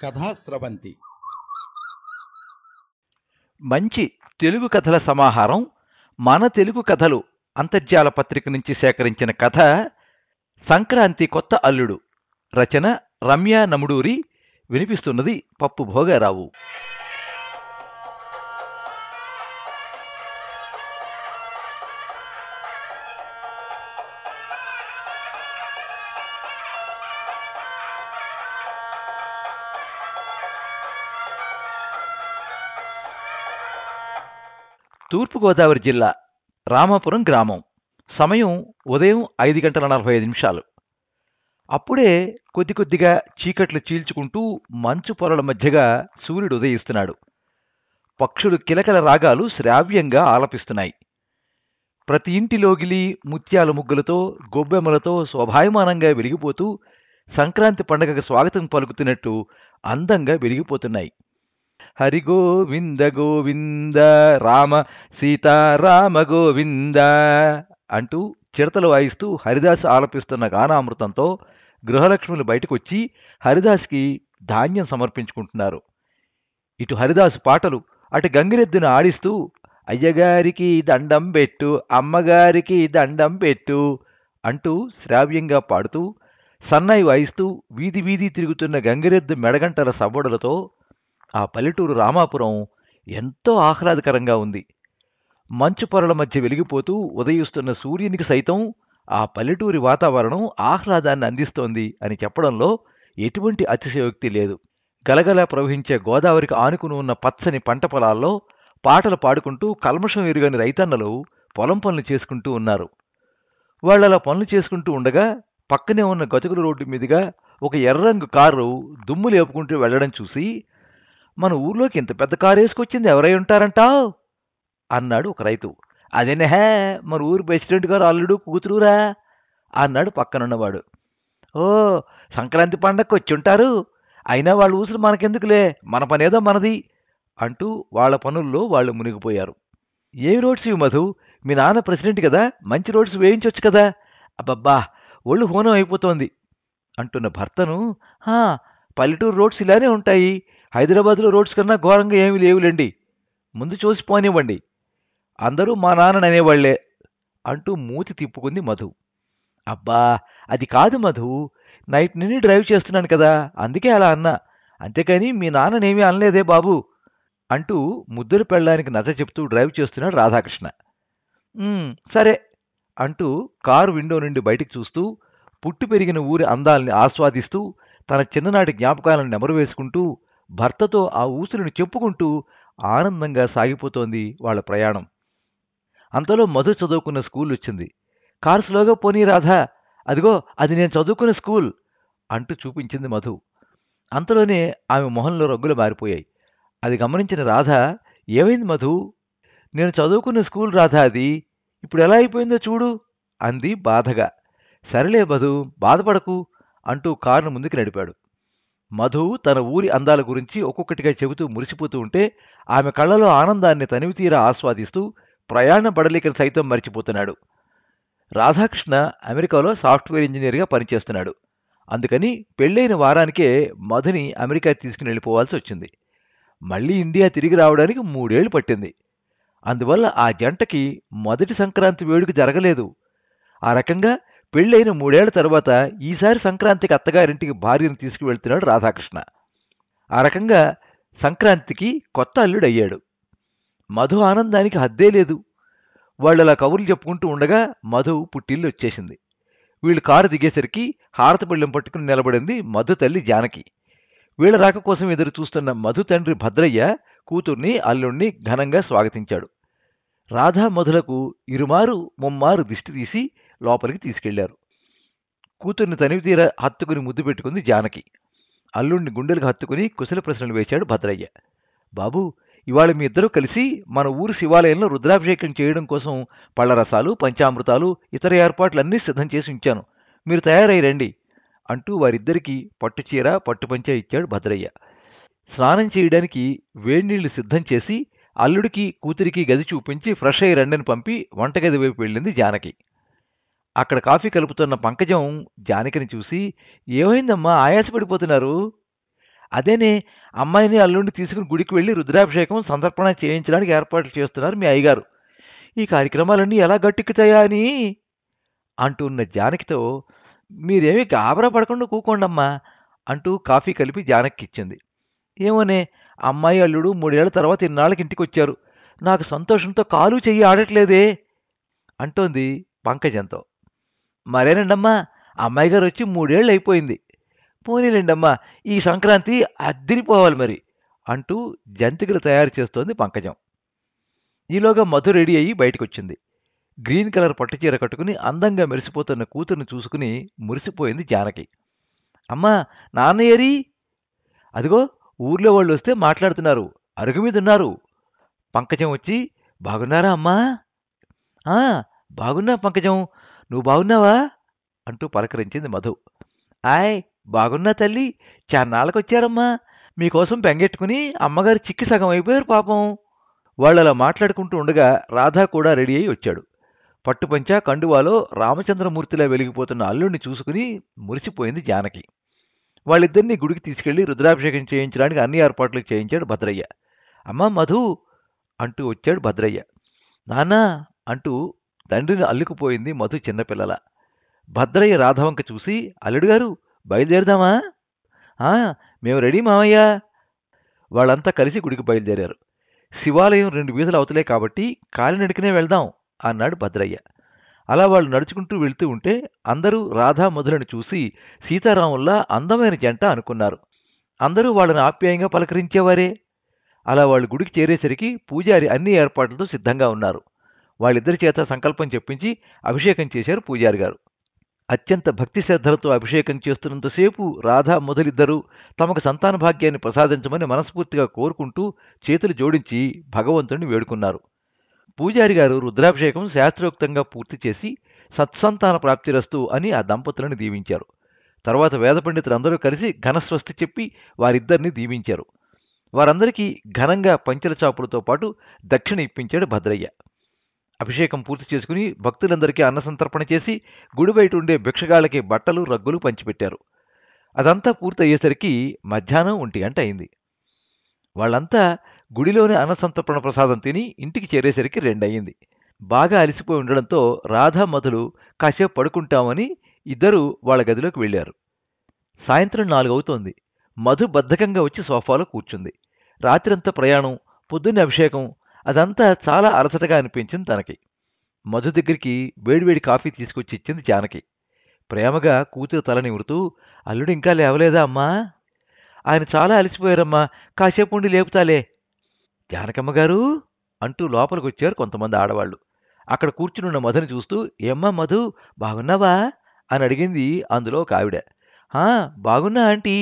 కథాస్రవంతి మంచి తెలుగు కథల సమాహారం మన తెలుగు కథలు అంతర్జాల పత్రిక నుంచి సేకరించిన కథ సంక్రాంతి కొత్త అల్లుడు. రచన రమ్య నముడూరి. వినిపిస్తున్నది పప్పు భోగారావు. తూర్పుగోదావరి జిల్లా రామాపురం గ్రామం. సమయం ఉదయం 5:45. అప్పుడే కొద్ది కొద్దిగా చీకట్లు చీల్చుకుంటూ మంచు పొరల మధ్యగా సూర్యుడు ఉదయిస్తున్నాడు. పక్షులు కిలకల రాగాలు శ్రావ్యంగా ఆలపిస్తున్నాయి. ప్రతి ఇంటిలోగిలి ముత్యాల ముగ్గులతో గొబ్బెమ్మలతో శోభాయమానంగా వెలిగిపోతూ సంక్రాంతి పండగకు స్వాగతం పలుకుతున్నట్టు అందంగా వెలిగిపోతున్నాయి. హరి గోవింద గోవింద రామ సీతారామ గోవింద అంటూ చిరతలు వాయిస్తూ హరిదాసు ఆలపిస్తున్న గానామృతంతో గృహలక్ష్ములు బయటకొచ్చి హరిదాసుకి ధాన్యం సమర్పించుకుంటున్నారు. ఇటు హరిదాసు పాటలు, అటు గంగిరెద్దును ఆడిస్తూ అయ్యగారికి దండం పెట్టు, అమ్మగారికి దండం పెట్టు అంటూ శ్రావ్యంగా పాడుతూ సన్నాయి వాయిస్తూ వీధి వీధి తిరుగుతున్న గంగిరెద్దు మెడగంటల సవ్వడులతో ఆ పల్లెటూరు రామాపురం ఎంతో ఆహ్లాదకరంగా ఉంది. మంచు పొరల మధ్య వెలిగిపోతూ ఉదయిస్తున్న సూర్యునికి సైతం ఆ పల్లెటూరి వాతావరణం ఆహ్లాదాన్ని అందిస్తోంది అని చెప్పడంలో ఎటువంటి అతిశయోక్తి లేదు. గలగల ప్రవహించే గోదావరికి ఆనుకుని ఉన్న పచ్చని పంట పొలాల్లో పాటలు పాడుకుంటూ కల్మషం ఎరుగని రైతన్నలు పొలం పనులు చేసుకుంటూ ఉన్నారు. వాళ్ళలా పనులు చేసుకుంటూ ఉండగా పక్కనే ఉన్న గతుకుల రోడ్డు మీదుగా ఒక ఎర్రంగు కారు దుమ్ము లేపుకుంటూ వెళ్లడం చూసి, మన ఊర్లోకి ఇంత పెద్ద కారు వేసుకొచ్చింది ఎవరై ఉంటారంటావు అన్నాడు ఒక రైతు. అదేనేహే, మన ఊరు ప్రెసిడెంట్ గారు అల్లుడు కూతురురా అన్నాడు పక్కనున్నవాడు. ఓ, సంక్రాంతి పండగకి వచ్చి ఉంటారు, అయినా వాళ్ళ ఊసులు మనకెందుకులే, మన పనేదో మనది అంటూ వాళ్ళ పనుల్లో వాళ్ళు మునిగిపోయారు. ఏమి రోడ్స్ ఇవి మధు, మీ నాన్న ప్రెసిడెంట్ కదా, మంచి రోడ్స్ వేయించవచ్చు కదా. అబ్బబ్బా, ఒళ్ళు హోనం అయిపోతోంది అంటున్న భర్తను, పల్లెటూరు రోడ్స్ ఇలానే ఉంటాయి, హైదరాబాద్లో రోడ్స్ కన్నా ఘోరంగా ఏమీ లేవులేండి, ముందు చూసి పోనివ్వండి, అందరూ మా నాన్నని అనేవాళ్లే అంటూ మూతి తిప్పుకుంది మధు. అబ్బా, అది కాదు మధు, నైట్ నుండి డ్రైవ్ చేస్తున్నాను కదా, అందుకే అలా అన్నా, అంతేకాని మీ నాన్ననేమీ అనలేదే బాబు అంటూ ముద్దులు పెళ్ళడానికి నచ్చ చెప్తూ డ్రైవ్ చేస్తున్నాడు రాధాకృష్ణ. సరే అంటూ కారు విండో నుండి బయటికి చూస్తూ పుట్టి పెరిగిన ఊరి అందాల్ని ఆస్వాదిస్తూ తన చిన్ననాటి జ్ఞాపకాలను నెమరు వేసుకుంటూ భర్తతో ఆ ఊసులను చెప్పుకుంటూ ఆనందంగా సాగిపోతోంది వాళ్ళ ప్రయాణం. అంతలో మధు చదువుకున్న స్కూల్ వచ్చింది. కారు స్లోగా పోనీ రాధా, అదిగో అది నేను చదువుకున్న స్కూల్ అంటూ చూపించింది మధు. అంతలోనే ఆమె మొహంలో రంగులు మారిపోయాయి. అది గమనించిన రాధ, ఏమైంది మధు, నేను చదువుకున్న స్కూల్ రాధా, అది ఇప్పుడు ఎలా అయిపోయిందో చూడు అంది బాధగా. సరేలే మధు, బాధపడకు అంటూ కారును ముందుకు నడిపాడు. మధు తన ఊరి అందాల గురించి ఒక్కొక్కటిగా చెబుతూ మురిసిపోతూ ఉంటే ఆమె కళ్ళలో ఆనందాన్ని తనివితీరా ఆస్వాదిస్తూ ప్రయాణ బడలికను సైతం మరిచిపోతున్నాడు. రాధాకృష్ణ అమెరికాలో సాఫ్ట్వేర్ ఇంజనీర్గా పనిచేస్తున్నాడు. అందుకని పెళ్ళైన వారానికే మధుని అమెరికా తీసుకుని వెళ్ళిపోవాల్సి వచ్చింది. మళ్లీ ఇండియా తిరిగి రావడానికి 3 ఏళ్లు పట్టింది. అందువల్ల ఆ జంటకి మొదటి సంక్రాంతి వేడుక జరగలేదు. ఆ రకంగా పెళ్ళైన 3 ఏళ్ల తర్వాత ఈసారి సంక్రాంతికి అత్తగారింటికి భార్యను తీసుకువెళ్తున్నాడు రాధాకృష్ణ. ఆ రకంగా సంక్రాంతికి కొత్త అల్లుడు అయ్యాడు. మధు ఆనందానికి హద్దే లేదు. వాళ్ళలా కబుర్లు చెప్పుకుంటూ ఉండగా మధు పుట్టిల్లు వచ్చేసింది. వీళ్ళు కారు దిగేసరికి హారతి పళ్ళెం పట్టుకుని నిలబడింది మధు తల్లి జానకి. వీళ్ళ రాక కోసం ఎదురు చూస్తున్న మధు తండ్రి భద్రయ్య కూతుర్ని అల్లుణ్ణి ఘనంగా స్వాగతించాడు. రాధా మధులకు ఇరుమారు ముమ్మారు దిష్టి తీసి లోపలికి తీసుకెళ్లారు. కూతుర్ని తనివితీర హత్తుకుని ముద్దు పెట్టుకుంది జానకి. అల్లుణ్ణి గుండెలకు హత్తుకుని కుశల ప్రశ్నలు వేశాడు భద్రయ్య. బాబు, ఇవాళ మీ ఇద్దరూ కలిసి మన ఊరు శివాలయంలో రుద్రాభిషేకం చేయడం కోసం పళ్లరసాలు, పంచామృతాలు, ఇతర ఏర్పాట్లన్నీ సిద్ధం చేసి ఉంచాను, మీరు తయారై రండి అంటూ వారిద్దరికీ పట్టుచీర పట్టుపంచ ఇచ్చాడు భద్రయ్య. స్నానం చేయడానికి వేడినీళ్లు సిద్ధం చేసి అల్లుడికి కూతురికి గది చూపించి ఫ్రెష్ అయ్యి రండని పంపి వంటగది వైపు వెళ్ళింది జానకి. అక్కడ కాఫీ కలుపుతున్న పంకజం జానకిని చూసి, ఏమైందమ్మా ఆయాసపడిపోతున్నారు? అదేనే అమ్మాయిని అల్లుండి తీసుకుని గుడికి వెళ్ళి రుద్రాభిషేకం సంతర్పణ చేయించడానికి ఏర్పాట్లు చేస్తున్నారు మీ అయ్యగారు. ఈ కార్యక్రమాలన్నీ ఎలా గట్టెక్కుతాయా అని అంటున్న జానకితో, మీరేమీ గాబరా పడకుండా కూకోండమ్మా అంటూ కాఫీ కలిపి జానకిచ్చింది. ఏమోనే, అమ్మాయి అల్లుడు 3 ఏళ్ల తర్వాత ఇన్నాళ్ళకి ఇంటికొచ్చారు. నాకు సంతోషంతో కాలు చెయ్యి ఆడట్లేదే అంటోంది పంకజంతో. మరేనండమ్మా, అమ్మాయి గారు వచ్చి 3 ఏళ్ళు అయిపోయింది. పోనీలేండమ్మా, ఈ సంక్రాంతి అద్దిరిపోవాలి మరి అంటూ జంతికలు తయారు చేస్తోంది పంకజం. ఈలోగా మధు రెడీ అయ్యి బయటకొచ్చింది. గ్రీన్ కలర్ పట్టుచీర కట్టుకుని అందంగా మెరిసిపోతున్న కూతుర్ని చూసుకుని మురిసిపోయింది జానకి. అమ్మా, నాన్న ఏరి? అదిగో ఊర్లో వాళ్ళు వస్తే మాట్లాడుతున్నారు, అరుగు మీద ఉన్నారు. పంకజం వచ్చి, బాగున్నారా అమ్మా? ఆ, బాగున్నా పంకజం, నువ్వు బాగున్నావా అంటూ పలకరించింది మధు. ఆయ్, బాగున్నా తల్లి, చాన్నాళ్ళకొచ్చారమ్మా. మీకోసం బెంగెట్టుకుని అమ్మగారు చిక్కి సగం అయిపోయారు పాపం. వాళ్ళలా మాట్లాడుకుంటూ ఉండగా రాధా కూడా రెడీ అయి వచ్చాడు. పట్టుపంచ కండువాలో రామచంద్రమూర్తిలా వెలిగిపోతున్న అల్లుడిని చూసుకుని మురిసిపోయింది జానకి. వాళ్ళిద్దరినీ గుడికి తీసుకెళ్లి రుద్రాభిషేకం చేయించడానికి అన్ని ఏర్పాట్లు చేయించాడు భద్రయ్య. అమ్మా మధు అంటూ వచ్చాడు భద్రయ్య. నాన్నా అంటూ తండ్రిని అల్లుకుపోయింది మధు చిన్నపిల్లల. భద్రయ్య రాధవంక చూసి, అల్లుడు గారు బయలుదేరదామా? మేము రెడీ మామయ్య. వాళ్ళంతా కలిసి గుడికి బయలుదేరారు. శివాలయం 2 వీధులు అవుతలే కాబట్టి కాలినడికనే వెళ్దాం అన్నాడు భద్రయ్య. అలా వాళ్ళు నడుచుకుంటూ వెళ్తూ ఉంటే అందరూ రాధా మధులను చూసి సీతారాముల్లా అందమైన జంట అనుకున్నారు. అందరూ వాళ్ళని ఆప్యాయంగా పలకరించేవారే. అలా వాళ్ళు గుడికి చేరేసరికి పూజారి అన్ని ఏర్పాట్లతో సిద్ధంగా ఉన్నారు. వాళ్ళిద్దరి చేత సంకల్పం చెప్పించి అభిషేకం చేశారు పూజారి గారు. అత్యంత భక్తి శ్రద్ధలతో అభిషేకం చేస్తున్నంతసేపు రాధా మొదలిద్దరూ తమకు సంతాన భాగ్యాన్ని ప్రసాదించమని మనస్ఫూర్తిగా కోరుకుంటూ చేతులు జోడించి భగవంతుడిని వేడుకున్నారు. పూజారి గారు రుద్రాభిషేకం శాస్త్రోక్తంగా పూర్తి చేసి సత్సంతాన ప్రాప్తిరస్తు అని ఆ దంపతులను దీవించారు. తర్వాత వేద పండితులందరూ కలిసి ఘనస్వస్తి చెప్పి వారిద్దరిని దీవించారు. వారందరికీ ఘనంగా పంచెల చాపులతో పాటు దక్షిణ ఇప్పించాడు భద్రయ్య. అభిషేకం పూర్తి చేసుకుని భక్తులందరికీ అన్నసంతర్పణ చేసి గుడి బయట ఉండే భిక్షగాళ్ళకి బట్టలు రగ్గులు పంచిపెట్టారు. అదంతా పూర్తయ్యేసరికి మధ్యాహ్నం 1 గంట అయింది. వాళ్ళంతా గుడిలోనే అన్నసంతర్పణ ప్రసాదం తిని ఇంటికి చేరేసరికి 2 అయింది. బాగా అలసిపోయి ఉండడంతో రాధా మధులు కాసేపు పడుకుంటామని ఇద్దరూ వాళ్ళ గదిలోకి వెళ్లారు. సాయంత్రం 4 అవుతోంది. మధు బద్ధకంగా వచ్చి సోఫాలో కూర్చుంది. రాత్రంతా ప్రయాణం, పొద్దున్నే అభిషేకం, అదంతా చాలా అలసటగా అనిపించింది తనకి. మధు దగ్గరికి వేడివేడి కాఫీ తీసుకొచ్చి ఇచ్చింది జానకి. ప్రేమగా కూతురు తల నిమురుతూ, అల్లుడు ఇంకా లేవలేదా అమ్మా? ఆయన చాలా అలసిపోయారమ్మా, కాసేపు ఉండి లేపుతాలే. జానకమ్మగారు అంటూ లోపలికొచ్చారు కొంతమంది ఆడవాళ్లు. అక్కడ కూర్చునున్న మధుని చూస్తూ, ఏమ్మా మధు, బాగున్నావా అని అడిగింది అందులో ఒక ఆవిడ. బాగున్నా ఆంటీ.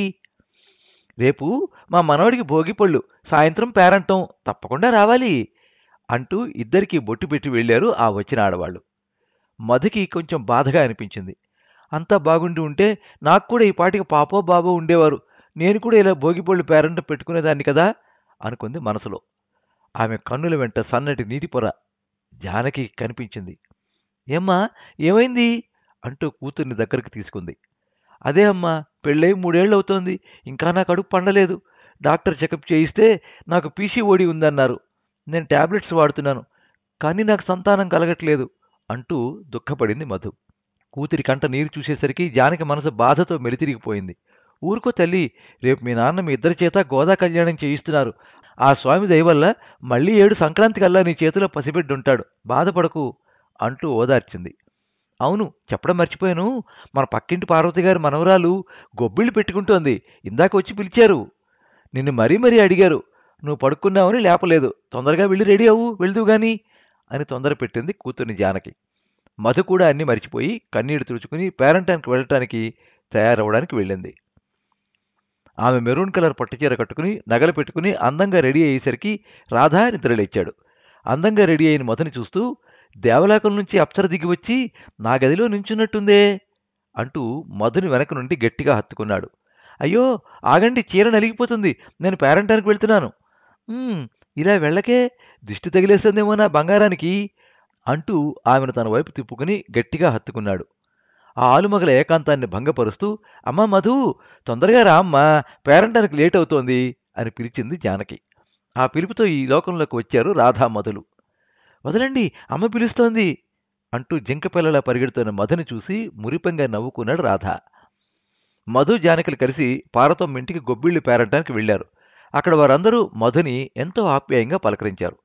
రేపు మా మనవడికి భోగిపళ్ళు, సాయంత్రం పేరంటం, తప్పకుండా రావాలి అంటూ ఇద్దరికీ బొట్టు పెట్టి వెళ్లారు ఆ వచ్చిన ఆడవాళ్లు. మధుకి కొంచెం బాధగా అనిపించింది. అంతా బాగుండి ఉంటే నాకు కూడా ఈ పాటికి పాపో బాబో ఉండేవారు, నేను కూడా ఇలా భోగిపళ్ళు పేరంటం పెట్టుకునేదాన్ని కదా అనుకుంది మనసులో. ఆమె కన్నుల వెంట సన్నటి నీటి పొర జానకి కనిపించింది. ఏమ్మా, ఏమైంది అంటూ కూతుర్ని దగ్గరికి తీసుకుంది. అదే అమ్మా, పెళ్ళై 3 ఏళ్ళు అవుతోంది, ఇంకా నా కడుపు పండలేదు. డాక్టర్ చెకప్ చేయిస్తే నాకు పీసీఓడి ఉందన్నారు. నేను టాబ్లెట్స్ వాడుతున్నాను, కానీ నాకు సంతానం కలగట్లేదు అంటూ దుఃఖపడింది మధు. కూతురి కంట నీరు చూసేసరికి జానకి మనసు బాధతో మెలితిరిగిపోయింది. ఊరుకో తల్లి, రేపు మీ నాన్న మీ ఇద్దరి చేత గోదా కళ్యాణం చేయిస్తున్నారు. ఆ స్వామి దయవల్ల మళ్ళీ 7 సంక్రాంతికల్లా నీ చేతిలో పసిబిడ్డుంటాడు, బాధపడకు అంటూ ఓదార్చింది. అవును, చెప్పడం మర్చిపోయాను, మన పక్కింటి పార్వతి గారి మనవరాలు గొబ్బిళ్ళు పెట్టుకుంటోంది, ఇందాక వచ్చి పిలిచారు. నిన్ను మరీ మరీ అడిగారు, నువ్వు పడుకున్నావని లేపలేదు. తొందరగా వెళ్ళి రెడీ అవ్వు, వెళ్దువు గాని అని తొందర పెట్టింది కూతుర్ని జానకి. మధు కూడా అన్నీ మరిచిపోయి కన్నీళ్లు తుడుచుకుని పేరంటానికి వెళ్ళటానికి తయారవడానికి వెళ్ళింది. ఆమె మెరూన్ కలర్ పట్టుచీర కట్టుకుని నగలు పెట్టుకుని అందంగా రెడీ అయ్యేసరికి రాధా నిద్రలేచాడు. అందంగా రెడీ అయిన మధుని చూస్తూ, దేవలోకం నుంచి అప్సర దిగి వచ్చి నా గదిలో నించున్నట్టుందే అంటూ మధుని వెనక నుండి గట్టిగా హత్తుకున్నాడు. అయ్యో ఆగండి, చీర నలిగిపోతుంది, నేను పేరంటానికి వెళ్తున్నాను. ఇలా వెళ్ళకే, దిష్టి తగిలేస్తుందేమో నా బంగారానికి అంటూ ఆమెను తన వైపు తిప్పుకుని గట్టిగా హత్తుకున్నాడు. ఆ ఆలుమగల ఏకాంతాన్ని భంగపరుస్తూ, అమ్మా మధు, తొందరగా రా అమ్మా, పేరంటానికి లేట్ అవుతోంది అని పిలిచింది జానకి. ఆ పిలుపుతో ఈ లోకంలోకి వచ్చారు రాధామధులు. వదలండి, అమ్మ పిలుస్తోంది అంటూ జింకపిల్లలా పరిగెడుతున్న మధుని చూసి మురిపంగా నవ్వుకున్నాడు రాధ. మధు జానకిలు కలిసి పార్వతమ్మ ఇంటికి గొబ్బిళ్లు పేరంటానికి వెళ్లారు. అక్కడ వారందరూ మధుని ఎంతో ఆప్యాయంగా పలకరించారు.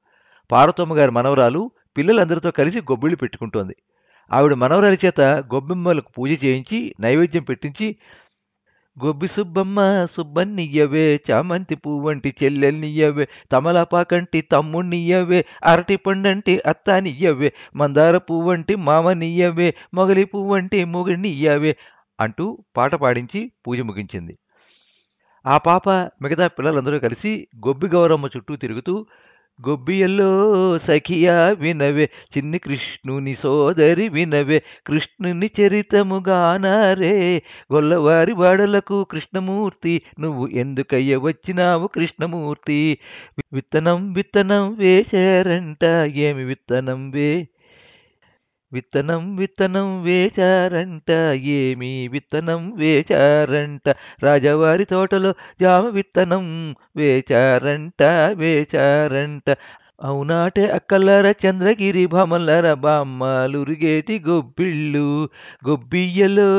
పార్వతమ్మ గారి మనవరాలు పిల్లలందరితో కలిసి గొబ్బిళ్లు పెట్టుకుంటోంది. ఆవిడ మనవరాలి చేత గొబ్బెమ్మలకు పూజ చేయించి నైవేద్యం పెట్టించి, గొబ్బి సుబ్బమ్మ సుబ్బన్నియ్యవే, చామంతి పువ్వంటి చెల్లెల్నియ్యవే, తమలపాకంటి తమ్ముణ్ణియ్యవే, అరటి పండంటి అత్తానియ్యవే, మందార పువ్వంటి మామనియ్యవే, మొగలి పువ్వంటి మొగుడినియ్యవే అంటూ పాట పాడించి పూజ ముగించింది. ఆ పాప మిగతా పిల్లలందరూ కలిసి గొబ్బి గౌరమ్మ చుట్టూ తిరుగుతూ, గొబ్బియల్లో సఖియా వినవే, చిన్ని కృష్ణుని సోదరి వినవే, కృష్ణుని చరితముగానారే, గొల్లవారి వాడలకు కృష్ణమూర్తి, నువ్వు ఎందుకయ్య వచ్చినావు కృష్ణమూర్తి, విత్తనం విత్తనం వేశారంట, ఏమి విత్తనం విత్తనం విత్తనం వేశారంట, ఏమి విత్తనం వేశారంట, రాజవారి తోటలో జామ విత్తనం వేశారంట వేశారంట, అవునాటే అక్కలర చంద్రగిరి భామలర బామ్మలురిగేటి గొబ్బిళ్ళు, గొబ్బియ్యలో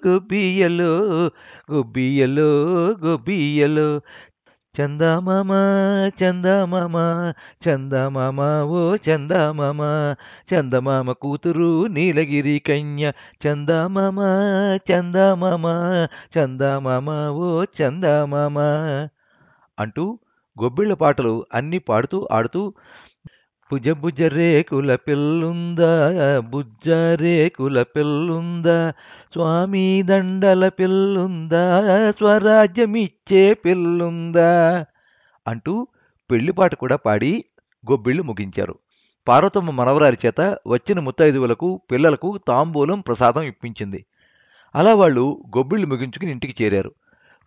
గొబ్బియ్యలో గొబ్బియ్యలో గొబ్బియ్యలో, చందమామ చందమామ చందమామ ఓ చందమామ, చందమామ కూతురు నీలగిరి కన్య, చందమామ చందమామ చందమామ ఓ చందమామ అంటూ గొబ్బిళ్ల పాటలు అన్నీ పాడుతూ ఆడుతూ, భుజ భుజ రేకుల పిల్లుందా, బుజ్జ రేకుల పిల్లుందా, స్వామి దండల పిల్లుందా, స్వరాజ్యమిచ్చే పిల్లుందా అంటూ పెళ్లిపాట కూడా పాడి గొబ్బిళ్లు ముగించారు. పార్వతమ్మ మనవరారి చేత వచ్చిన ముత్తైదువులకు పిల్లలకు తాంబూలం ప్రసాదం ఇప్పించింది. అలా వాళ్ళు గొబ్బిళ్లు ముగించుకుని ఇంటికి చేరారు.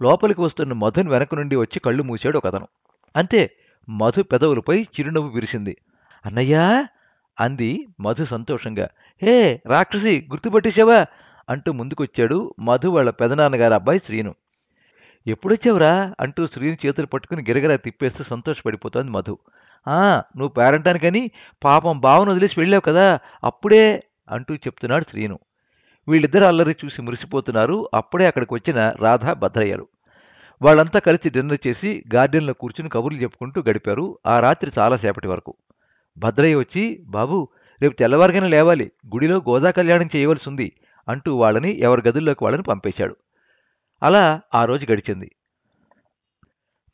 లోపలికి వస్తున్న మధుని వెనక నుండి వచ్చి కళ్ళు మూశాడు ఒకతను. అంతే, మధు పెదవులపై చిరునవ్వు విరిసింది. అన్నయ్యా అంది మధు సంతోషంగా. హే రాక్షసి, గుర్తుపట్టేశావా అంటూ ముందుకొచ్చాడు మధు వాళ్ళ పెదనాన్నగారి అబ్బాయి శ్రీను. ఎప్పుడొచ్చావురా అంటూ శ్రీను చేతులు పట్టుకుని గిరగిరా తిప్పేస్తూ సంతోషపడిపోతోంది మధు. నువ్వు పేరంటానికని పాపం బావను వదిలేసి వెళ్ళావు కదా, అప్పుడే అంటూ చెప్తున్నాడు శ్రీను. వీళ్ళిద్దరు అల్లరి చూసి మురిసిపోతున్నారు. అప్పుడే అక్కడికి వచ్చిన రాధ, భద్రయ్యలు. వాళ్ళంతా కలిసి డిన్నర్ చేసి గార్డెన్లో కూర్చుని కబుర్లు చెప్పుకుంటూ గడిపారు ఆ రాత్రి చాలాసేపటి వరకు. భద్రయ్య వచ్చి, బాబు రేపు తెల్లవారుగానే లేవాలి, గుడిలో గోదా కళ్యాణం చేయవలసి ఉంది అంటూ వాళ్ళని ఎవరి గదుల్లోకి వాళ్ళని పంపేశాడు. అలా ఆ రోజు గడిచింది.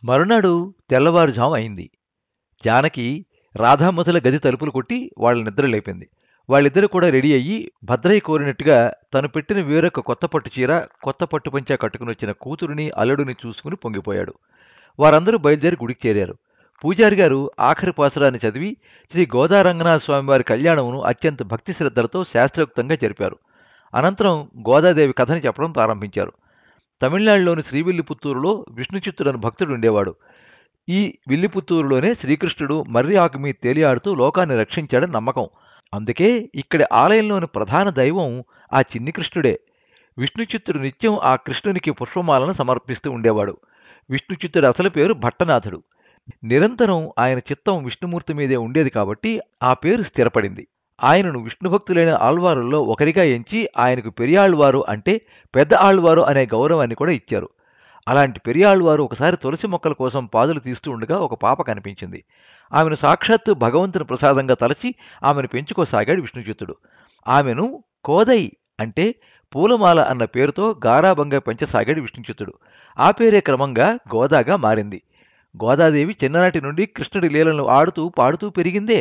మరునాడు తెల్లవారుజాము అయింది. జానకి రాధామధుల గది తలుపులు కొట్టి వాళ్ళ నిద్ర లేపింది. వాళ్ళిద్దరూ కూడా రెడీ అయ్యి భద్రయ్య కోరినట్టుగా తను పెట్టిన వేరొక కొత్త పట్టు చీర, కొత్త పట్టు పంచా కట్టుకుని వచ్చిన కూతురుని అల్లుడిని చూసుకుని పొంగిపోయాడు. వారందరూ బయలుదేరి గుడికి చేరారు. పూజారి గారు ఆఖరి పాసురాన్ని చదివి శ్రీ గోదారంగనాథ స్వామివారి కళ్యాణమును అత్యంత భక్తి శ్రద్ధలతో శాస్త్రోక్తంగా జరిపారు. అనంతరం గోదాదేవి కథని చెప్పడం ప్రారంభించారు. తమిళనాడులోని శ్రీవిల్లిపుత్తూరులో విష్ణుచిత్తుడని భక్తుడు ఉండేవాడు. ఈ విల్లిపుత్తూరులోనే శ్రీకృష్ణుడు మర్రి ఆకు మీద తేలియాడుతూ లోకాన్ని రక్షించాడని నమ్మకం. అందుకే ఇక్కడి ఆలయంలోని ప్రధాన దైవం ఆ చిన్ని కృష్ణుడే. విష్ణుచిత్తుడు నిత్యం ఆ కృష్ణునికి పుష్పమాలను సమర్పిస్తూ ఉండేవాడు. విష్ణుచిత్తుడి అసలు పేరు భట్టనాథుడు. నిరంతరం ఆయన చిత్తం విష్ణుమూర్తి మీదే ఉండేది కాబట్టి ఆ పేరు స్థిరపడింది. ఆయనను విష్ణుభక్తులైన ఆళ్వారుల్లో ఒకరిగా ఎంచి ఆయనకు పెరియాళ్వారు అంటే పెద్ద ఆళ్వారు అనే గౌరవాన్ని కూడా ఇచ్చారు. అలాంటి పెరియాళ్వారు ఒకసారి తులసి మొక్కల కోసం పాదులు తీస్తూ ఉండగా ఒక పాప కనిపించింది. ఆమెను సాక్షాత్తు భగవంతుని ప్రసాదంగా తలచి ఆమెను పెంచుకోసాగాడు విష్ణుచిత్తుడు. ఆమెను కోదై అంటే పూలమాల అన్న పేరుతో గారాబంగా పెంచసాగాడు విష్ణుచిత్తుడు. ఆ పేరే క్రమంగా గోదాగా మారింది. గోదాదేవి చిన్ననాటి నుండి కృష్ణుడి లీలను ఆడుతూ పాడుతూ పెరిగిందే.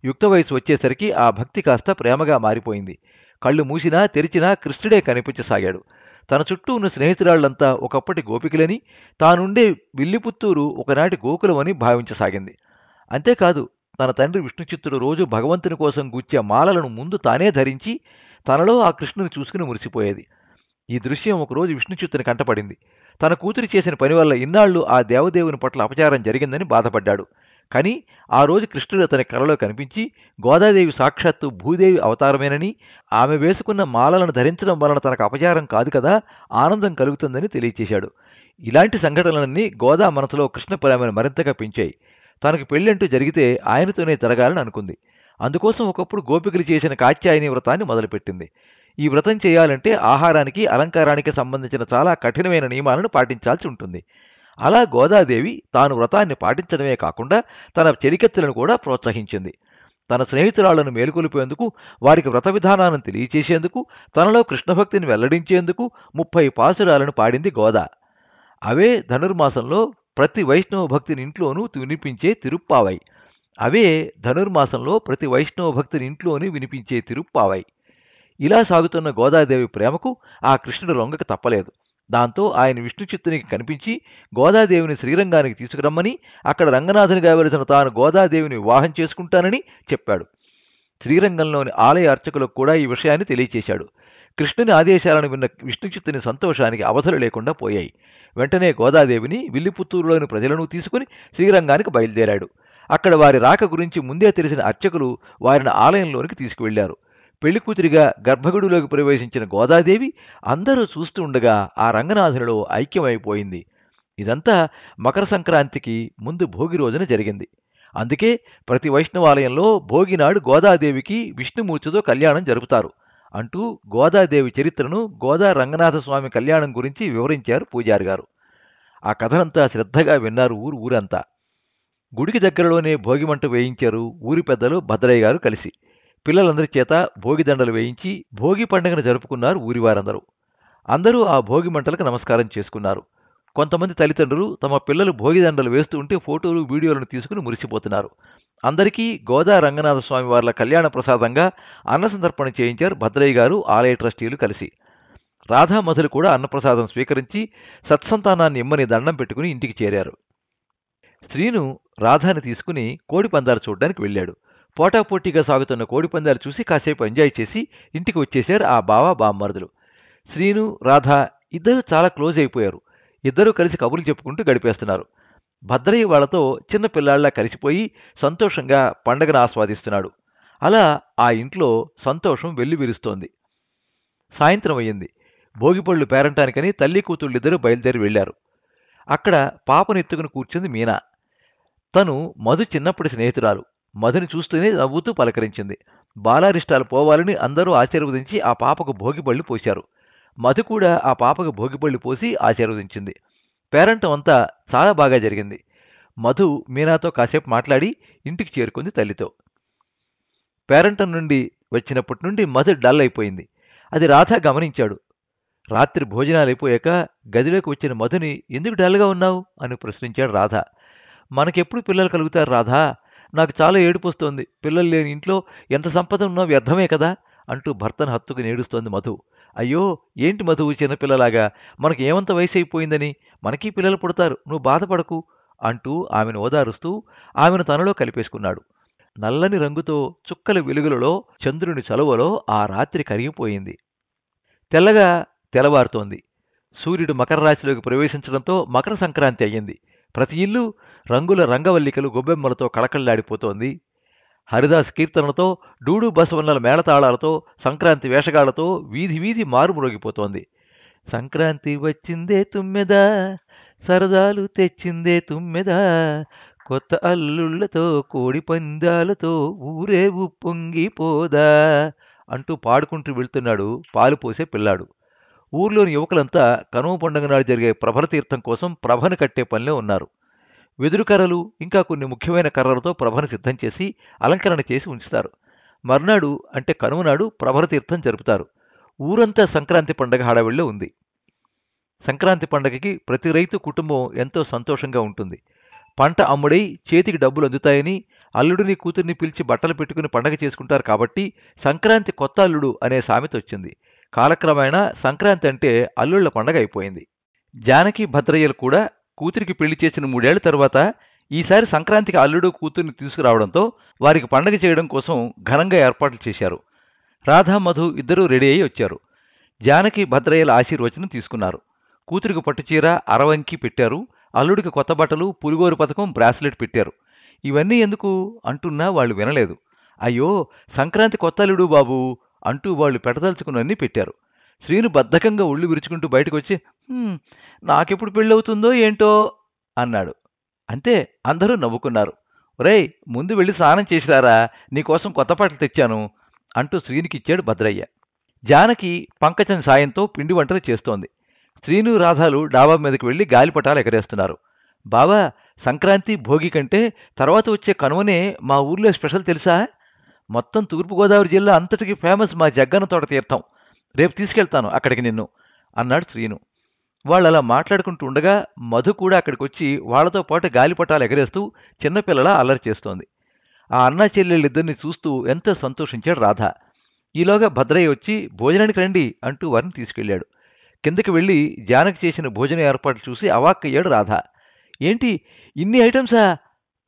యుక్త వయసు వచ్చేసరికి ఆ భక్తి కాస్త ప్రేమగా మారిపోయింది. కళ్ళు మూసినా తెరిచినా కృష్ణుడే కనిపించసాగాడు. తన చుట్టూ ఉన్న స్నేహితురాళ్లంతా ఒకప్పటి గోపికలని, తానుండే విల్లిపుత్తూరు ఒకనాటి గోకులమని భావించసాగింది. అంతేకాదు, తన తండ్రి విష్ణుచిత్తుడు రోజు భగవంతుని కోసం గుచ్చే మాలలను ముందు తానే ధరించి తనలో ఆ కృష్ణుని చూసుకుని మురిసిపోయేది. ఈ దృశ్యం ఒకరోజు విష్ణుచిత్తుని కంటపడింది. తన కూతురి చేసిన పని వల్ల ఇన్నాళ్లు ఆ దేవదేవుని పట్ల అపచారం జరిగిందని బాధపడ్డాడు. కానీ ఆ రోజు కృష్ణుడు అతని కలలో కనిపించి గోదాదేవి సాక్షాత్తు భూదేవి అవతారమేనని, ఆమె వేసుకున్న మాలలను ధరించడం వలన తనకు అపచారం కాదు కదా, ఆనందం కలుగుతుందని తెలియచేశాడు. ఇలాంటి సంఘటనలన్నీ గోదా మనసులో కృష్ణ ప్రేమను మరింతగా పెంచాయి. తనకు పెళ్ళంటూ జరిగితే ఆయనతోనే జరగాలని అనుకుంది. అందుకోసం ఒకప్పుడు గోపికలు చేసిన కాత్యాయని వ్రతాన్ని మొదలుపెట్టింది. ఈ వ్రతం చేయాలంటే ఆహారానికి, అలంకారానికి సంబంధించిన చాలా కఠినమైన నియమాలను పాటించాల్సి ఉంటుంది. అలా గోదాదేవి తాను వ్రతాన్ని పాటించడమే కాకుండా తన చెలికత్తెలను కూడా ప్రోత్సహించింది. తన స్నేహితురాళ్లను మేలుకొలిపేందుకు, వారికి వ్రత విధానాలను తెలియచేసేందుకు, తనలో కృష్ణభక్తిని వెల్లడించేందుకు 30 పాసురాలను పాడింది గోదా. అవే ధనుర్మాసంలో ప్రతి వైష్ణవ భక్తిని ఇంట్లోనూ వినిపించే తిరుప్పావై. వినిపించే తిరుప్పావై. ఇలా సాగుతున్న గోదాదేవి ప్రేమకు ఆ కృష్ణుడు లొంగక తప్పలేదు. దాంతో ఆయన విష్ణు చిత్తునికి కనిపించి గోదాదేవిని శ్రీరంగానికి తీసుకురమ్మని, అక్కడ రంగనాథునిగా వెలిసిన తాను గోదాదేవిని వివాహం చేసుకుంటానని చెప్పాడు. శ్రీరంగంలోని ఆలయ అర్చకులకు కూడా ఈ విషయాన్ని తెలియచేశాడు. కృష్ణుని ఆదేశాలను విన్న విష్ణుచిత్తుని సంతోషానికి అవధులు లేకుండా పోయాయి. వెంటనే గోదాదేవిని, విల్లిపుత్తూరులోని ప్రజలను తీసుకుని శ్రీరంగానికి బయలుదేరాడు. అక్కడ వారి రాక గురించి ముందే తెలిసిన అర్చకులు వారిని ఆలయంలోనికి తీసుకువెళ్లారు. పెళ్లికూతురిగా గర్భగుడిలోకి ప్రవేశించిన గోదాదేవి అందరూ చూస్తూ ఉండగా ఆ రంగనాథునిలో ఐక్యమైపోయింది. ఇదంతా మకర సంక్రాంతికి ముందు భోగి రోజున జరిగింది. అందుకే ప్రతి వైష్ణవాలయంలో భోగినాడు గోదాదేవికి విష్ణుమూర్తితో కళ్యాణం జరుపుతారు అంటూ గోదాదేవి చరిత్రను, గోదా రంగనాథ స్వామి కళ్యాణం గురించి వివరించారు పూజారి గారు. ఆ కథనంతా శ్రద్ధగా విన్నారు ఊరంతా. గుడికి దగ్గరలోనే భోగిమంట వేయించారు ఊరి పెద్దలు భద్రయ్య గారు కలిసి. పిల్లలందరి చేత భోగిదండలు వేయించి భోగి పండుగను జరుపుకున్నారు ఊరివారందరూ. అందరూ ఆ భోగి మంటలకు నమస్కారం చేసుకున్నారు. కొంతమంది తల్లిదండ్రులు తమ పిల్లలు భోగిదండలు వేస్తూ ఉంటే ఫోటోలు, వీడియోలను తీసుకుని మురిసిపోతున్నారు. అందరికీ గోదా రంగనాథ స్వామి వార్ల కళ్యాణ ప్రసాదంగా అన్నసంతర్పణ చేయించారు భద్రయ్య గారు, ఆలయ ట్రస్టీలు కలిసి. రాధామధులు కూడా అన్నప్రసాదం స్వీకరించి సత్సంతానాన్ని ఇమ్మని దండం పెట్టుకుని ఇంటికి చేరారు. శ్రీను రాధాని తీసుకుని కోడిపందాలు చూడ్డానికి వెళ్ళాడు. పోటాపోటీగా సాగుతున్న కోడిపందాలు చూసి కాసేపు ఎంజాయ్ చేసి ఇంటికి వచ్చేశారు ఆ బావ బామ్మరుదులు. శ్రీను, రాధ ఇద్దరు చాలా క్లోజ్ అయిపోయారు. ఇద్దరూ కలిసి కబుర్లు చెప్పుకుంటూ గడిపేస్తున్నారు. భద్రయ్య వాళ్లతో చిన్న పిల్లాళ్లా కలిసిపోయి సంతోషంగా పండగను ఆస్వాదిస్తున్నాడు. అలా ఆ ఇంట్లో సంతోషం వెల్లివిరుస్తోంది. సాయంత్రం అయ్యింది. భోగిపళ్ళు పేరంటానికని తల్లి కూతుళ్ళిద్దరూ బయలుదేరి వెళ్లారు. అక్కడ పాపను ఎత్తుకుని కూర్చుంది మీనా. తను మధు చిన్నప్పటి స్నేహితురాలు. మధుని చూస్తూనే నవ్వుతూ పలకరించింది. బాలారిష్టాలు పోవాలని అందరూ ఆశీర్వదించి ఆ పాపకు భోగిపళ్ళు పోశారు. మధు కూడా ఆ పాపకు భోగిపళ్ళు పోసి ఆశీర్వదించింది. పేరంటం అంతా చాలా బాగా జరిగింది. మధు మీనాతో కాసేపు మాట్లాడి ఇంటికి చేరుకుంది తల్లితో. పేరంటం నుండి వచ్చినప్పటి నుండి మధు డల్ అయిపోయింది. అది రాధ గమనించాడు. రాత్రి భోజనాలు అయిపోయాక గదిలోకి వచ్చిన మధుని ఎందుకు డల్గా ఉన్నావు అని ప్రశ్నించాడు రాధ. మనకెప్పుడు పిల్లలు కలుగుతారు రాధా? నాకు చాలా ఏడుపు వస్తోంది. పిల్లలు లేని ఇంట్లో ఎంత సంపద ఉన్నా వ్యర్థమే కదా అంటూ భర్తను హత్తుకుని ఏడుస్తోంది మధు. అయ్యో ఏంటి మధు చిన్నపిల్లలాగా, మనకి ఏమంత వయసు అయిపోయిందని, మనకీ పిల్లలు పుడతారు, నువ్వు బాధపడకు అంటూ ఆమెను ఓదారుస్తూ ఆమెను తనలో కలిపేసుకున్నాడు. నల్లని రంగుతో చుక్కల వెలుగులలో చంద్రుని చలువలో ఆ రాత్రి కరిగిపోయింది. తెల్లగా తెల్లవారుతోంది. సూర్యుడు మకర రాశిలోకి ప్రవేశించడంతో మకర సంక్రాంతి అయ్యింది. ప్రతి ఇల్లు రంగుల రంగవల్లికలు గొబ్బెమ్మలతో కళకళ్లాడిపోతోంది. హరిదాస్ కీర్తనలతో, డూడు బసవన్నల మేళతాళాలతో, సంక్రాంతి వేషగాళ్లతో వీధి వీధి మారుమ్రోగిపోతోంది. సంక్రాంతి వచ్చిందే తుమ్మెదా, సరదాలు తెచ్చిందే తుమ్మెదా, కొత్త అల్లుళ్లతో కోడి పందాలతో ఊరే ఉప్పొంగిపోదా అంటూ పాడుకుంటూ వెళ్తున్నాడు పాలు పోసే పిల్లాడు. ఊర్లోని యువకులంతా కనుమ పండుగ నాడు జరిగే ప్రభల తీర్థం కోసం ప్రభను కట్టే పనిలో ఉన్నారు. వెదురు కర్రలు, ఇంకా కొన్ని ముఖ్యమైన కర్రలతో ప్రభను సిద్ధం చేసి అలంకరణ చేసి ఉంచుతారు. మర్నాడు అంటే కనుమ నాడు ప్రభల తీర్థం జరుపుతారు. ఊరంతా సంక్రాంతి పండుగ హడావిడిలో ఉంది. సంక్రాంతి పండుగకి ప్రతి రైతు కుటుంబం ఎంతో సంతోషంగా ఉంటుంది. పంట అమ్ముడై చేతికి డబ్బులు అందుతాయని అల్లుడిని కూతుర్ని పిలిచి బట్టలు పెట్టుకుని పండగ చేసుకుంటారు. కాబట్టి సంక్రాంతి కొత్త అల్లుడు అనే సామెత వచ్చింది. కాలక్రమేణా సంక్రాంతి అంటే అల్లుళ్ల పండగ అయిపోయింది. జానకి, భద్రయ్యలు కూడా కూతురికి పెళ్లి చేసిన 3 ఏళ్ల తర్వాత ఈసారి సంక్రాంతికి అల్లుడు కూతుర్ని తీసుకురావడంతో వారికి పండగ చేయడం కోసం ఘనంగా ఏర్పాట్లు చేశారు. రాధా, మధు ఇద్దరూ రెడీ అయి వచ్చారు. జానకి, భద్రయ్యల ఆశీర్వచనం తీసుకున్నారు. కూతురికి పట్టుచీర, అరవంకి పెట్టారు. అల్లుడికి కొత్త బట్టలు, పులిగోరు పథకం, బ్రాస్లెట్ పెట్టారు. ఇవన్నీ ఎందుకు అంటున్నా వాళ్ళు వినలేదు. అయ్యో, సంక్రాంతి కొత్తల్లుడు బాబూ అంటూ వాళ్ళు పెట్టదలుచుకున్నవన్నీ పెట్టారు. శ్రీను బద్ధకంగా ఒళ్ళు విరుచుకుంటూ బయటకొచ్చి, "హ్మ్, నాకెప్పుడు పెళ్ళవుతుందో ఏంటో" అన్నాడు. అంతే, అందరూ నవ్వుకున్నారు. "ఒరేయ్, ముందు వెళ్ళి స్నానం చేసిరారా, నీకోసం కొత్త బట్టలు తెచ్చాను" అంటూ శ్రీనుకిచ్చాడు భద్రయ్య. జానకి పంకజం సాయంతో పిండి వంటలు చేస్తోంది. శ్రీను, రాధాలు డాబా మీదకి వెళ్లి గాలిపటాలు ఎగరేస్తున్నారు. "బావా, సంక్రాంతి భోగి కంటే తర్వాత వచ్చే కనుమనే మా ఊర్లో స్పెషల్ తెలుసా? మొత్తం తూర్పుగోదావరి జిల్లా అంతటికి ఫేమస్ మా జగ్గన్న తోట తీర్థం. రేపు తీసుకెళ్తాను అక్కడికి నిన్ను" అన్నాడు శ్రీను. వాళ్ళలా మాట్లాడుకుంటూ ఉండగా మధు కూడా అక్కడికొచ్చి వాళ్లతో పాటు గాలిపటాలు ఎగరేస్తూ చిన్నపిల్లలా అల్లరి చేస్తోంది. ఆ అన్నా చెల్లెళ్ళిద్దరిని చూస్తూ ఎంతో సంతోషించాడు రాధ. ఈలోగా భద్రయ్య వచ్చి "భోజనానికి రండి" అంటూ వారిని తీసుకెళ్లాడు. కిందకి వెళ్లి జానకి చేసిన భోజన ఏర్పాట్లు చూసి అవాక్కయ్యాడు రాధ. "ఏంటి, ఇన్ని ఐటమ్సా?"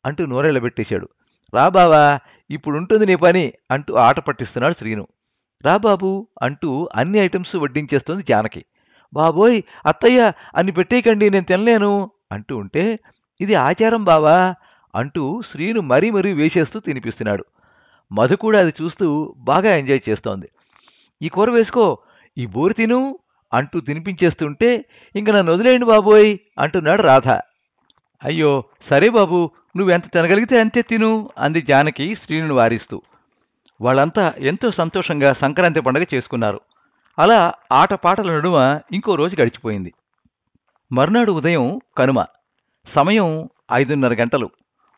అంటూ నోరెళ్లబెట్టేశాడు. "రా బావా, ఇప్పుడుంటుంది నీ పని" అంటూ ఆట పట్టిస్తున్నాడు శ్రీను. "రా బాబు" అంటూ అన్ని ఐటమ్స్ వడ్డించేస్తోంది జానకి. "బాబోయ్ అత్తయ్య, అన్ని పెట్టేయకండి, నేను తినలేను" అంటూ ఉంటే, "ఇది ఆచారం బావా" అంటూ శ్రీను మరీ మరీ వేసేస్తూ తినిపిస్తున్నాడు. మధు కూడా అది చూస్తూ బాగా ఎంజాయ్ చేస్తోంది. "ఈ కూర వేసుకో, ఈ బూరి తిను" అంటూ తినిపించేస్తుంటే, "ఇంక నన్ను వదిలేయండి బాబోయ్" అంటున్నాడు రాధ. "అయ్యో సరే బాబు, నువ్వెంత తినగలిగితే అంతే తిను" అంది జానకి శ్రీనుని వారిస్తూ. వాళ్ళంతా ఎంతో సంతోషంగా సంక్రాంతి పండుగ చేసుకున్నారు. అలా ఆటపాటల నడుమ ఇంకో రోజు గడిచిపోయింది. మర్నాడు ఉదయం కనుమ. సమయం 5:30 గంటలు.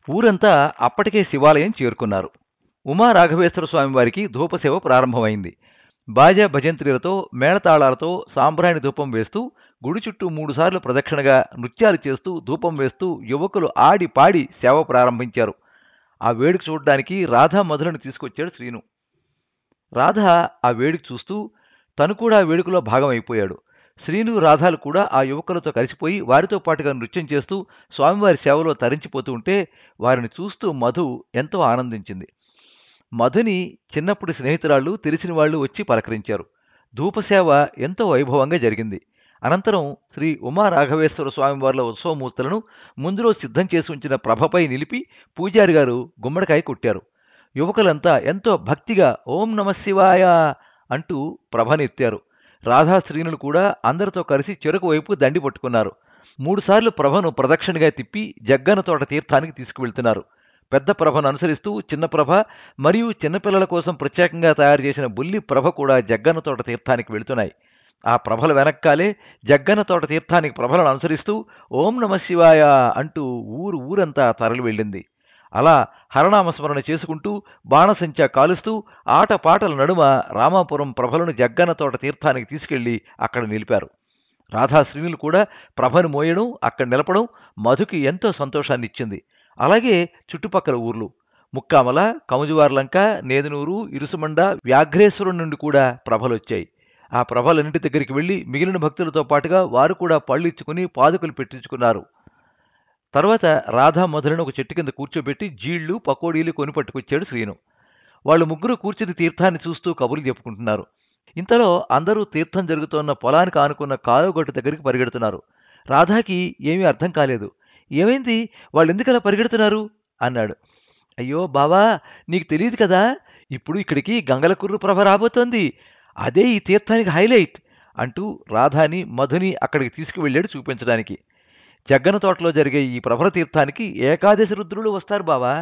ఊరంతా అప్పటికే శివాలయం చేరుకున్నారు. ఉమారాఘవేశ్వర స్వామివారికి ధూపసేవ ప్రారంభమైంది. బాజా భజంత్రీలతో, మేళతాళాలతో సాంబ్రాణి ధూపం వేస్తూ, గుడి చుట్టూ 3 సార్లు ప్రదక్షిణగా నృత్యాలు చేస్తూ ధూపం వేస్తూ యువకులు ఆడి పాడి సేవ ప్రారంభించారు. ఆ వేడుక చూడ్డానికి రాధా మధులను తీసుకొచ్చాడు శ్రీను. రాధ ఆ వేడుక చూస్తూ తను కూడా ఆ వేడుకలో భాగమైపోయాడు. శ్రీను, రాధాలు కూడా ఆ యువకులతో కలిసిపోయి వారితో పాటుగా నృత్యం చేస్తూ స్వామివారి సేవలో తరించిపోతూ ఉంటే వారిని చూస్తూ మధు ఎంతో ఆనందించింది. మధుని చిన్నప్పుడు స్నేహితురాళ్ళు, తెలిసిన వాళ్ళు వచ్చి పలకరించారు. ధూపసేవ ఎంతో వైభవంగా జరిగింది. అనంతరం శ్రీ ఉమారాఘవేశ్వర స్వామివార్ల ఉత్సవమూర్తులను ముందు రోజు సిద్ధం చేసి ఉంచిన ప్రభపై నిలిపి పూజారి గారు గుమ్మడికాయ కొట్టారు. యువకులంతా ఎంతో భక్తిగా "ఓం నమఃశివాయ" అంటూ ప్రభనెత్తారు. రాధాశ్రీనులు కూడా అందరితో కలిసి చెరుకు వైపు దండి పట్టుకున్నారు. 3 సార్లు ప్రభను ప్రదక్షిణగా తిప్పి జగ్గన్న తోట తీర్థానికి తీసుకువెళ్తున్నారు. పెద్ద ప్రభను అనుసరిస్తూ చిన్న ప్రభ మరియు చిన్నపిల్లల కోసం ప్రత్యేకంగా తయారు చేసిన బుల్లి ప్రభ కూడా జగ్గన్న తోట తీర్థానికి వెళుతున్నాయి. ఆ ప్రభల వెనక్కాలే జగ్గన్న తోట తీర్థానికి ప్రభలను అనుసరిస్తూ "ఓం నమఃశివాయ" అంటూ ఊరంతా తరలి వెళ్ళింది. అలా హరనామస్మరణ చేసుకుంటూ బాణసంచా కాలుస్తూ ఆటపాటల నడుమ రామాపురం ప్రభలను జగ్గన్న తోట తీర్థానికి తీసుకెళ్లి అక్కడ నిలిపారు. రాధాశ్రీనులు కూడా ప్రభను మోయడం, అక్కడ నిలపడం మధుకి ఎంతో సంతోషాన్నిచ్చింది. అలాగే చుట్టుపక్కల ఊర్లు ముక్కామల, కముజువార్లంక, నేదునూరు, ఇరుసుమండ, వ్యాఘ్రేశ్వరం నుండి కూడా ప్రభలొచ్చాయి. ఆ ప్రభలన్నింటి దగ్గరికి వెళ్లి మిగిలిన భక్తులతో పాటుగా వారు కూడా పళ్ళు ఇచ్చుకుని పాదుకలు పెట్టించుకున్నారు. తర్వాత రాధా మధులను ఒక చెట్టు కింద కూర్చోబెట్టి జీళ్లు, పకోడీలు కొని పట్టుకొచ్చాడు శ్రీను. వాళ్ళు ముగ్గురు కూర్చుని తీర్థాన్ని చూస్తూ కబుర్లు చెప్పుకుంటున్నారు. ఇంతలో అందరూ తీర్థం జరుగుతోన్న పొలానికి ఆనుకున్న కాలువగట్టు దగ్గరికి పరిగెడుతున్నారు. రాధాకి ఏమీ అర్థం కాలేదు. "ఏమైంది, వాళ్ళెందుకలా పరిగెడుతున్నారు?" అన్నాడు. "అయ్యో బావా, నీకు తెలియదు కదా, ఇప్పుడు ఇక్కడికి గంగలకుర్రు ప్రభ రాబోతోంది. అదే ఈ తీర్థానికి హైలైట్" అంటూ రాధాని, మధుని అక్కడికి తీసుకువెళ్ళాడు చూపించడానికి. జగ్గన తోటలో జరిగే ఈ ప్రభల తీర్థానికి ఏకాదశి రుద్రులు వస్తారు బావా.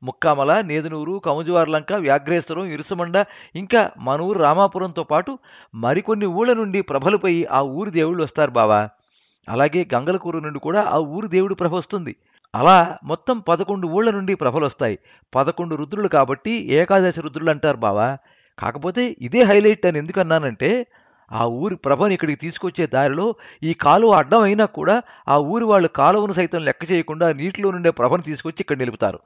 ముక్కామల, నేదునూరు, కముజువార్లంక, వ్యాఘ్రేశ్వరం, ఇరుసమండ, ఇంకా మన ఊరు రామాపురంతో పాటు మరికొన్ని ఊళ్ళ నుండి ప్రభలపై ఆ ఊరి దేవుళ్ళు వస్తారు బావా. అలాగే గంగలకూరు నుండి కూడా ఆ ఊరి దేవుడి ప్రభ వస్తుంది. అలా మొత్తం 11 ఊళ్ళ నుండి ప్రభలొస్తాయి. 11 రుద్రులు కాబట్టి ఏకాదశి రుద్రులు అంటారు బావా. కాకపోతే ఇదే హైలైట్ అని ఎందుకన్నానంటే, ఆ ఊరి ప్రభని ఇక్కడికి తీసుకొచ్చే దారిలో ఈ కాలువ అడ్డం అయినా కూడా ఆ ఊరి వాళ్ళు కాలువను సైతం లెక్క చేయకుండా నీటిలో నుండే ప్రభను తీసుకొచ్చి ఇక్కడ నిలుపుతారు.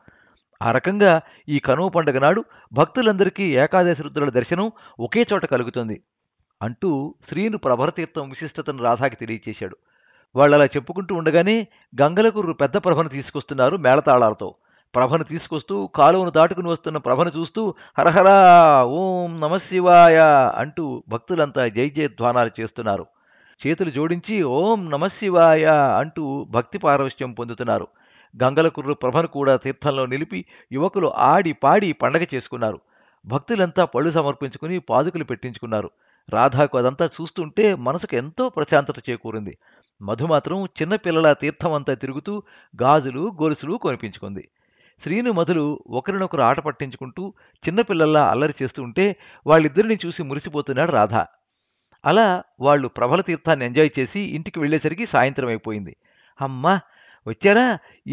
ఆ రకంగా ఈ కనుమ పండుగ నాడు భక్తులందరికీ ఏకాదశి రుద్రుల దర్శనం ఒకే చోట కలుగుతుంది అంటూ శ్రీను ప్రభరతీర్థం విశిష్టతను రాధాకి తెలియచేశాడు. వాళ్ళలా చెప్పుకుంటూ ఉండగానే గంగలకుర్రు పెద్ద ప్రభను తీసుకొస్తున్నారు మేళతాళాలతో. ప్రభను తీసుకొస్తూ కాలువను దాటుకుని వస్తున్న ప్రభను చూస్తూ హరహరా, ఓం నమఃశివాయ అంటూ భక్తులంతా జై జయధ్వానాలు చేస్తున్నారు. చేతులు జోడించి ఓం నమఃశివాయ అంటూ భక్తి పారవశ్యం పొందుతున్నారు. గంగలకుర్రు ప్రభను కూడా తీర్థంలో నిలిపి యువకులు ఆడి పాడి పండగ చేసుకున్నారు. భక్తులంతా పళ్ళు సమర్పించుకుని పాదుకులు పెట్టించుకున్నారు. రాధాకు అదంతా చూస్తుంటే మనసుకు ఎంతో ప్రశాంతత చేకూరింది. మధు మాత్రం చిన్నపిల్లల తీర్థమంతా తిరుగుతూ గాజులు గొలుసులు కొనిపించుకుంది. శ్రీను మధులు ఒకరినొకరు ఆట పట్టించుకుంటూ చిన్నపిల్లల్లా అల్లరి చేస్తూ ఉంటే వాళ్ళిద్దరిని చూసి మురిసిపోతున్నాడు రాధ. అలా వాళ్ళు ప్రభల తీర్థాన్ని ఎంజాయ్ చేసి ఇంటికి వెళ్లేసరికి సాయంత్రం అయిపోయింది. అమ్మా వచ్చారా,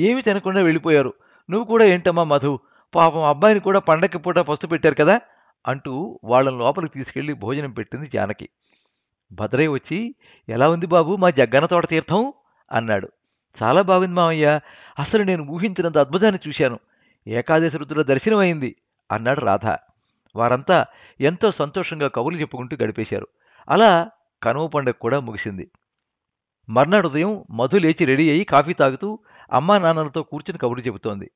ఏమి తినకుండా వెళ్ళిపోయారు. నువ్వు కూడా ఏంటమ్మా మధు, పాపం అబ్బాయిని కూడా పండక్కి పూట పస్తు పెట్టారు కదా అంటూ వాళ్ళని లోపలికి తీసుకెళ్లి భోజనం పెట్టింది జానకి. భద్రయ్య వచ్చి, ఎలా ఉంది బాబు మా జగ్గన్న తోట తీర్థం అన్నాడు. చాలా బాగుంది మామయ్య, అసలు నేను ఊహించినంత అద్భుతాన్ని చూశాను. ఏకాదశి రుద్రుల దర్శనం అయింది అన్నాడు రాధ. వారంతా ఎంతో సంతోషంగా కబుర్లు చెప్పుకుంటూ గడిపేశారు. అలా కనుమ పండుగ కూడా ముగిసింది. మర్నాడు ఉదయం మధు లేచి రెడీ అయ్యి కాఫీ తాగుతూ అమ్మా నాన్నలతో కూర్చుని కబుర్లు చెబుతోంది.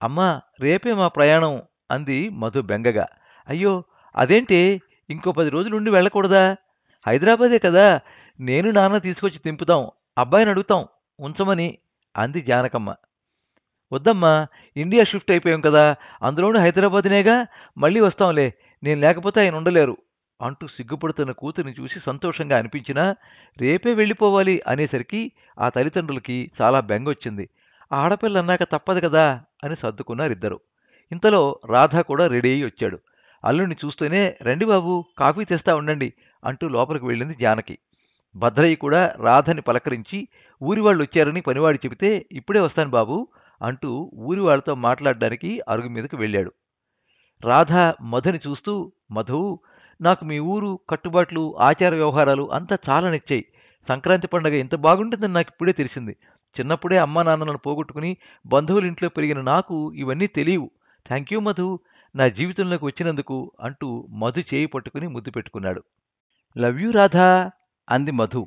అమ్మా రేపే మా ప్రయాణం అంది మధు బెంగగా. అయ్యో అదేంటి, ఇంకో 10 రోజులుండి వెళ్ళకూడదా? హైదరాబాదే కదా, నేను నాన్న తీసుకొచ్చి దింపుతాం, అబ్బాయిని అడుగుతాం ఉంచమని అంది జానకమ్మ. వద్దమ్మా, ఇండియా షిఫ్ట్ అయిపోయాం కదా, అందులోనూ హైదరాబాద్నేగా, మళ్ళీ వస్తాంలే, నేను లేకపోతే ఆయన ఉండలేరు అంటూ సిగ్గుపడుతున్న కూతురిని చూసి సంతోషంగా అనిపించినా రేపే వెళ్ళిపోవాలి అనేసరికి ఆ తల్లిదండ్రులకి చాలా బెంగొచ్చింది. ఆడపిల్ల అన్నాక తప్పదు కదా అని సర్దుకున్నారిద్దరు. ఇంతలో రాధ కూడా రెడీ అయ్యి వచ్చాడు. అల్లుడిని చూస్తూనే రండి బాబు కాఫీ తెస్తా ఉండండి అంటూ లోపలికి వెళ్ళింది జానకి. భద్రయ్య కూడా రాధని పలకరించి ఊరి వాళ్ళు వచ్చారని పనివాడి చెబితే ఇప్పుడే వస్తాను బాబు అంటూ ఊరి వాళ్ళతో మాట్లాడడానికి అరుగు మీదకు వెళ్ళాడు. రాధ మధుని చూస్తూ, మధు నాకు మీ ఊరు కట్టుబాట్లు ఆచార వ్యవహారాలు అంతా చాలా నచ్చాయి. సంక్రాంతి పండుగ ఇంత బాగుంటుందని నాకు ఇప్పుడే తెలిసింది. చిన్నప్పుడే అమ్మా నాన్నలను పోగొట్టుకుని బంధువుల ఇంట్లో పెరిగిన నాకు ఇవన్నీ తెలియవు. థ్యాంక్ యూ మధు, నా జీవితంలోకి వచ్చినందుకు అంటూ మధు చేయి పట్టుకుని ముద్దు పెట్టుకున్నాడు. లవ్ యూ రాధా అంది మధు.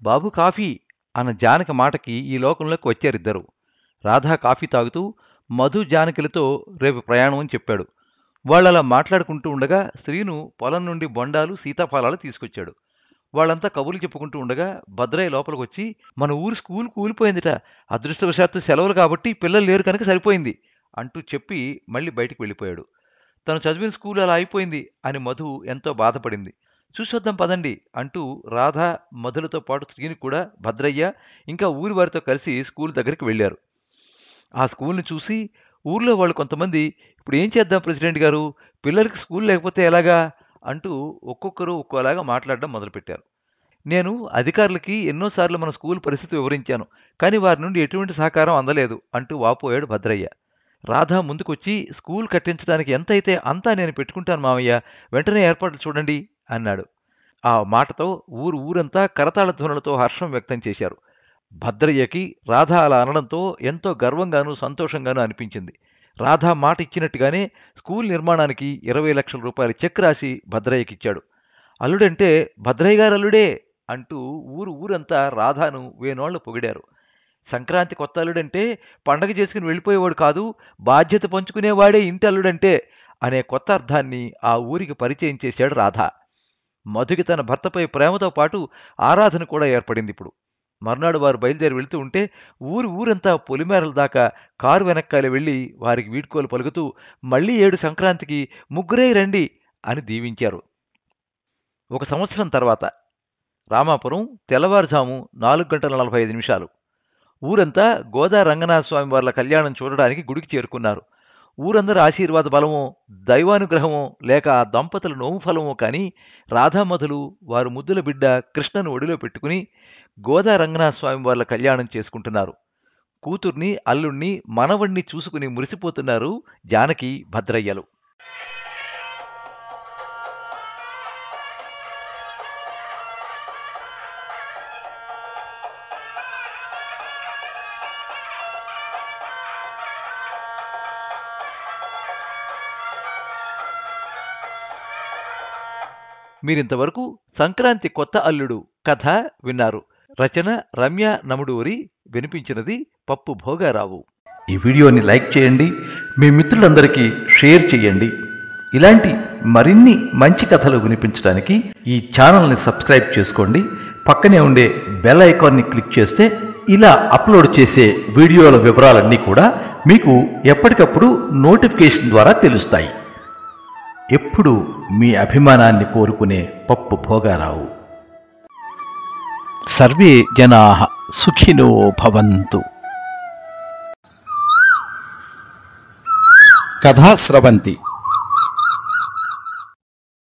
బాబు కాఫీ అన్న జానకి మాటకి ఈ లోకంలోకి వచ్చారిద్దరు. రాధా కాఫీ తాగుతూ మధు జానకిలతో రేపు ప్రయాణం అని చెప్పాడు. వాళ్ళలా మాట్లాడుకుంటూ ఉండగా శ్రీను పొలం నుండి బొండాలు సీతాఫలాలు తీసుకొచ్చాడు. వాళ్ళంతా కబుర్లు చెప్పుకుంటూ ఉండగా భద్రయ్య లోపలికి వచ్చి, మన ఊరు స్కూల్ కూలిపోయిందిట, అదృష్టవశాత్తు సెలవులు కాబట్టి పిల్లలు లేరు కనుక సరిపోయింది అంటూ చెప్పి మళ్ళీ బయటికి వెళ్ళిపోయాడు. తను చదివిన స్కూల్ అలా అయిపోయింది అని మధు ఎంతో బాధపడింది. చూసొద్దాం పదండి అంటూ రాధ మధులతో పాటు శ్రీని కూడా భద్రయ్య ఇంకా ఊరి వారితో కలిసి స్కూల్ దగ్గరికి వెళ్ళారు. ఆ స్కూల్ని చూసి ఊర్లో వాళ్ళు కొంతమంది, ఇప్పుడు ఏం చేద్దాం ప్రెసిడెంట్ గారు, పిల్లలకి స్కూల్ లేకపోతే ఎలాగా అంటూ ఒక్కొక్కరు ఒక్కోలాగా మాట్లాడడం మొదలుపెట్టారు. నేను అధికారులకి ఎన్నోసార్లు మన స్కూల్ పరిస్థితి వివరించాను, కానీ వారి నుండి ఎటువంటి సహకారం అందలేదు అంటూ వాపోయాడు భద్రయ్య. రాధ ముందుకొచ్చి, స్కూల్ కట్టించడానికి ఎంత అయితే అంతా నేను పెట్టుకుంటాను మామయ్య, వెంటనే ఏర్పాట్లు చూడండి అన్నాడు. ఆ మాటతో ఊరంతా కరతాళ ధ్వనులతో హర్షం వ్యక్తం చేశారు. భద్రయ్యకి రాధ అలా అనడంతో ఎంతో గర్వంగానూ సంతోషంగానూ అనిపించింది. రాధ మాట ఇచ్చినట్టుగానే స్కూల్ నిర్మాణానికి 20 లక్షల రూపాయల చెక్ రాసి భద్రయ్యకిచ్చాడు. అల్లుడంటే భద్రయ్య గారు అల్లుడే అంటూ ఊరంతా రాధాను వేనోళ్లు పొగిడారు. సంక్రాంతి కొత్త అల్లుడంటే పండగ చేసుకుని వెళ్ళిపోయేవాడు కాదు, బాధ్యత పంచుకునేవాడే ఇంటి అల్లుడంటే అనే కొత్త అర్థాన్ని ఆ ఊరికి పరిచయం చేశాడు రాధ. మధుకి తన భర్తపై ప్రేమతో పాటు ఆరాధన కూడా ఏర్పడింది. ఇప్పుడు మర్నాడు వారు బయలుదేరి వెళుతూ ఉంటే ఊరంతా పొలిమేరల దాకా కారు వెనక్కాలి వెళ్లి వారికి వీడ్కోలు పలుకుతూ మళ్లీ 7 సంక్రాంతికి ముగ్గురే రండి అని దీవించారు. 1 సంవత్సరం తర్వాత రామాపురం తెల్లవారుజాము 4:45 ఊరంతా గోదా రంగనాథ స్వామి వార్ల కళ్యాణం చూడడానికి గుడికి చేరుకున్నారు. ఊరందరూ ఆశీర్వాద బలమో దైవానుగ్రహమో లేక ఆ దంపతుల నోము ఫలమో కానీ రాధామధులు వారు ముద్దుల బిడ్డ కృష్ణను ఒడిలో పెట్టుకుని గోదా రంగనాథ స్వామి వార్ల కళ్యాణం చేసుకుంటున్నారు. కూతుర్ని అల్లుణ్ణి మనవణ్ణి చూసుకుని మురిసిపోతున్నారు జానకి భద్రయ్యలు. మీరింతవరకు సంక్రాంతి కొత్త అల్లుడు కథ విన్నారు. రచన రమ్య నముడూరి, వినిపించినది పప్పు భోగారావు. ఈ వీడియోని లైక్ చేయండి, మీ మిత్రులందరికీ షేర్ చేయండి. ఇలాంటి మరిన్ని మంచి కథలు వినిపించడానికి ఈ ఛానల్ని సబ్స్క్రైబ్ చేసుకోండి. పక్కనే ఉండే బెల్ ఐకాన్ని క్లిక్ చేస్తే ఇలా అప్లోడ్ చేసే వీడియోల వివరాలన్నీ కూడా మీకు ఎప్పటికప్పుడు నోటిఫికేషన్ ద్వారా తెలుస్తాయి. ఎప్పుడు మీ అభిమానాన్ని కోరుకునే పప్పు భోగారావు. సర్వే జనాః సుఖినో భవంతు. కథా స్రవంతి